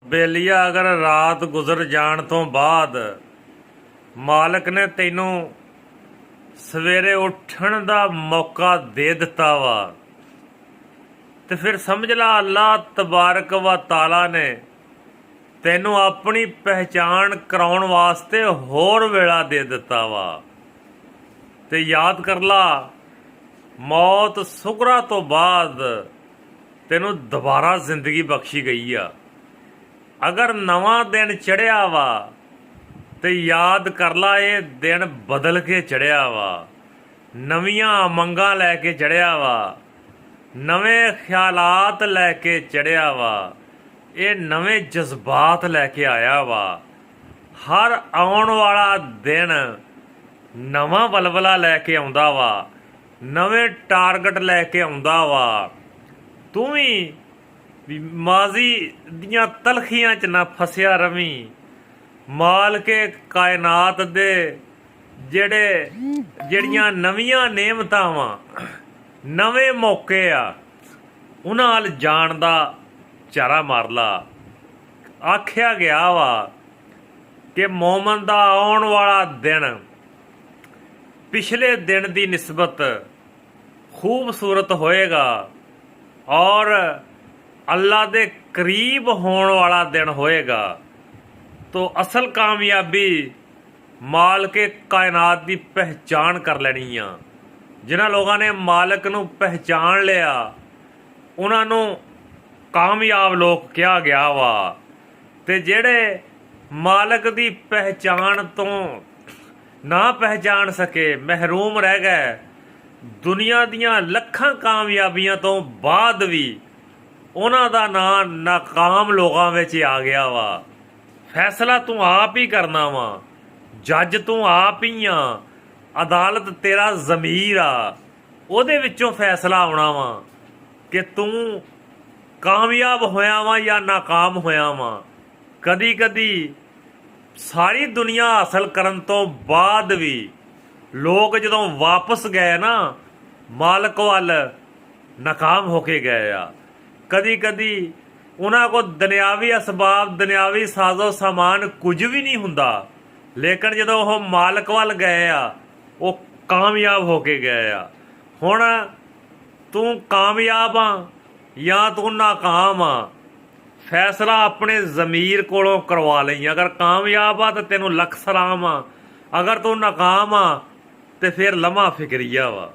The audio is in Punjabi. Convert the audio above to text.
ਬੇਲੀਆ ਅਗਰ ਰਾਤ ਗੁਜ਼ਰ ਜਾਣ ਤੋਂ ਬਾਅਦ ਮਾਲਕ ਨੇ ਤੈਨੂੰ ਸਵੇਰੇ ਉੱਠਣ ਦਾ ਮੌਕਾ ਦੇ ਦਿੱਤਾ ਵਾ ਤੇ ਫਿਰ ਸਮਝ ਲਾ ਅੱਲਾਹ ਤਬਾਰਕ व ਤਾਲਾ ਨੇ ਤੈਨੂੰ ਆਪਣੀ ਪਹਿਚਾਣ ਕਰਾਉਣ ਵਾਸਤੇ ਹੋਰ ਵੇਲਾ ਦੇ ਦਿੱਤਾ ਵਾ। ਤੇ ਯਾਦ ਕਰ ਲਾ, ਮੌਤ ਸੁਗਰਾ ਤੋਂ ਬਾਅਦ ਤੈਨੂੰ ਦੁਬਾਰਾ ਜ਼ਿੰਦਗੀ ਬਖਸ਼ੀ ਗਈ ਆ। ਅਗਰ ਨਵਾਂ ਦਿਨ ਚੜਿਆ ਵਾ ਤੇ ਯਾਦ ਕਰ ਲਾ, ਇਹ ਦਿਨ ਬਦਲ ਕੇ ਚੜਿਆ ਵਾ, ਨਵੀਆਂ ਮੰਗਾਂ ਲੈ ਕੇ ਚੜਿਆ ਵਾ, ਨਵੇਂ ਖਿਆਲਾਤ ਲੈ ਕੇ ਚੜਿਆ ਵਾ, ਇਹ ਨਵੇਂ ਜਜ਼ਬਾਤ ਲੈ ਕੇ ਆਇਆ ਵਾ। ਹਰ ਆਉਣ ਵਾਲਾ ਦਿਨ ਨਵਾਂ ਬਲਬਲਾ ਲੈ ਕੇ ਆਉਂਦਾ ਵਾ, ਨਵੇਂ ਟਾਰਗੇਟ ਲੈ ਕੇ ਆਉਂਦਾ ਵਾ। ਤੂੰ ਵੀ ਮਾਜ਼ੀ ਦੀਆਂ ਤਲਖੀਆਂ 'ਚ ਨਾ ਫਸਿਆ ਰਵੀਂ। ਮਾਲਕੇ ਕਾਇਨਾਤ ਦੇ ਜਿਹੜੀਆਂ ਨਵੀਆਂ ਨੇਮਤਾਂ ਵਾ, ਨਵੇਂ ਮੌਕੇ ਆ, ਉਹਨਾਂ ਵੱਲ ਜਾਣ ਦਾ ਚਾਰਾ ਮਾਰ ਲਾ। ਆਖਿਆ ਗਿਆ ਵਾ ਕਿ ਮੌਮਨ ਦਾ ਆਉਣ ਵਾਲਾ ਦਿਨ ਪਿਛਲੇ ਦਿਨ ਦੀ ਨਿਸਬਤ ਖੂਬਸੂਰਤ ਹੋਏਗਾ ਔਰ ਅੱਲਾ ਦੇ ਕਰੀਬ ਹੋਣ ਵਾਲਾ ਦਿਨ ਹੋਏਗਾ। ਤੋ ਅਸਲ ਕਾਮਯਾਬੀ ਮਾਲਕੇ ਕਾਇਨਾਤ ਦੀ ਪਹਿਚਾਣ ਕਰ ਲੈਣੀ ਆ। ਜਿਨ੍ਹਾਂ ਲੋਕਾਂ ਨੇ ਮਾਲਕ ਨੂੰ ਪਹਿਚਾਣ ਲਿਆ ਉਹਨਾਂ ਨੂੰ ਕਾਮਯਾਬ ਲੋਕ ਕਿਹਾ ਗਿਆ ਵਾ। ਤੇ ਜਿਹੜੇ ਮਾਲਕ ਦੀ ਪਹਿਚਾਣ ਤੋਂ ਨਾ ਪਹਿਚਾਣ ਸਕੇ, ਮਹਿਰੂਮ ਰਹਿ ਗਏ, ਦੁਨੀਆ ਦੀਆਂ ਲੱਖਾਂ ਕਾਮਯਾਬੀਆਂ ਤੋਂ ਬਾਅਦ ਵੀ ਉਹਨਾਂ ਦਾ ਨਾਂ ਨਾਕਾਮ ਲੋਕਾਂ ਵਿੱਚ ਆ ਗਿਆ ਵਾ। ਫੈਸਲਾ ਤੂੰ ਆਪ ਹੀ ਕਰਨਾ ਵਾ, ਜੱਜ ਤੂੰ ਆਪ ਹੀ ਆ, ਅਦਾਲਤ ਤੇਰਾ ਜ਼ਮੀਰ ਆ, ਉਹਦੇ ਵਿੱਚੋਂ ਫੈਸਲਾ ਆਉਣਾ ਵਾ ਕਿ ਤੂੰ ਕਾਮਯਾਬ ਹੋਇਆ ਵਾ ਜਾਂ ਨਾਕਾਮ ਹੋਇਆ ਵਾ। ਕਦੀ ਕਦੀ ਸਾਰੀ ਦੁਨੀਆ ਹਾਸਲ ਕਰਨ ਤੋਂ ਬਾਅਦ ਵੀ ਲੋਕ ਜਦੋਂ ਵਾਪਸ ਗਏ ਨਾ ਮਾਲਕ ਵੱਲ, ਨਾਕਾਮ ਹੋ ਕੇ ਗਏ ਆ। ਕਦੀ ਕਦੀ ਉਹਨਾਂ ਕੋਲ ਦੁਨਿਆਵੀ ਅਸਬਾਬ, ਦੁਨਿਆਵੀ ਸਾਜ਼ੋ ਸਾਮਾਨ ਕੁਝ ਵੀ ਨਹੀਂ ਹੁੰਦਾ, ਲੇਕਿਨ ਜਦੋਂ ਉਹ ਮਾਲਕ ਵੱਲ ਗਏ ਆ ਉਹ ਕਾਮਯਾਬ ਹੋ ਕੇ ਗਏ ਆ। ਹੁਣ ਤੂੰ ਕਾਮਯਾਬ ਆ ਜਾਂ ਤੂੰ ਨਾਕਾਮ ਆ, ਫੈਸਲਾ ਆਪਣੇ ਜ਼ਮੀਰ ਕੋਲੋਂ ਕਰਵਾ ਲਈ। ਅਗਰ ਕਾਮਯਾਬ ਆ ਤਾਂ ਤੈਨੂੰ ਲੱਖ ਸਲਾਮ ਆ, ਅਗਰ ਤੂੰ ਨਾਕਾਮ ਆ ਤੇ ਫਿਰ ਲਮਾ ਫਿਕਰੀਆ ਵਾ।